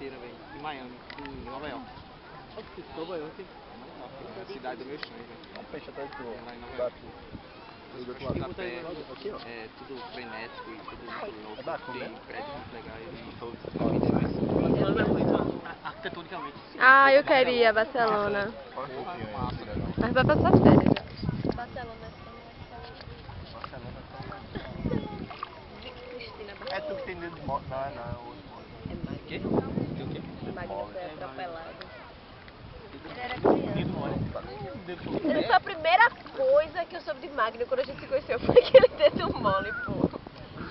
inteira, velho. Em Miami, em Nova York. Nova York. É a cidade do meu sonho, velho. Um peixe atrás do outro. Lá em Nova York. Do outro Tá lado. perto, Aqui, ó. é tudo frenético e tudo muito louco. É bacana, Tem né? prédios muito legais e Todos. Barcelona é bonito, arquitetonicamente. Ah, eu quero ir a Barcelona. Olha um pouquinho aí. Massa, legal. Mas vai passar férias já. Barcelona É tu que tem dedo de moto. Não, é o outro moto. O quê? O quê? Magno foi atropelado. Ele era criança. Essa foi a primeira coisa que eu soube de Magno quando a gente se conheceu, foi aquele dedo mole, pô.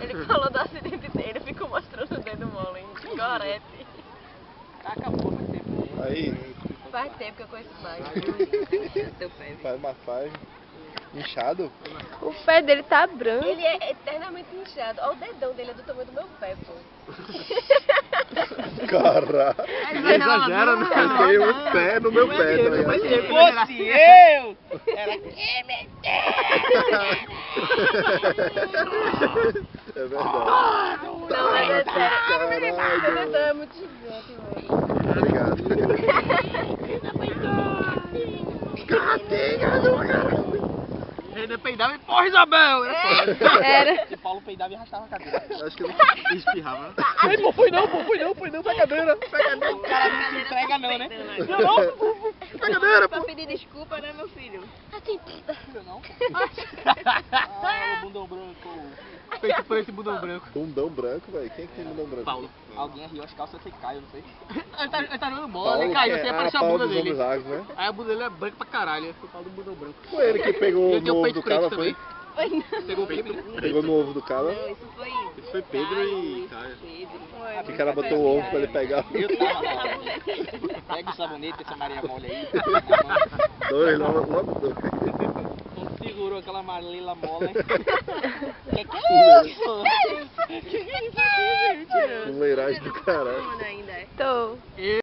Ele falou do acidente dele, ficou mostrando o dedo mole em Gorete. Acabou, faz tempo. Aí, Faz tempo que eu conheço Magno. Teu pé, faz massagem. Inchado? O pé dele tá branco. Ele é eternamente inchado. Olha o dedão dele, é do tamanho do meu pé, pô. Caralho. Exagera, né? Eu tenho um pé no meu pé, tá ligado? Se fosse eu, era É verdade. Não, mas é sério. Caralho. Meu dedão é muito gigante, velho. Obrigado. Ele peidava e porra, Isabel! Era. E Paulo peidava e arrastava a cadeira. Acho que eu não espirrava, né? Ai, pô, foi não, pega a cadeira. O cara não se entrega não, né? Pega a cadeira, Pra pô. pedir desculpa, né, meu filho? Não? Ah, o bundão branco. Peito preto e bundão branco. Bundão branco, velho. Quem é que tem bundão branco? Paulo. Alguém riu, as calças até caem, não sei. Ele tá jogando bola, ele caiu, sem aparecer a Paulo bunda dos dele. Homens Águias, né? Aí a bunda dele é branca pra caralho, foi o Paulo do bundão branco. Foi ele que pegou Ele tem no o ovo peito do preto caba, também. foi? Pegou o peito preto. Pegou no ovo do caba. Não, isso foi Isso foi Pedro e Caio. Pedro. Que o cara botou o ovo pra ele pegar. Eu tava lá. Pega o sabonete, essa Maria mole aí. Dois, logo dois. Quando segurou aquela Marília mole. Que é isso? Que é isso aqui, gente? Fuleiragem do caralho. Ainda é. Tô.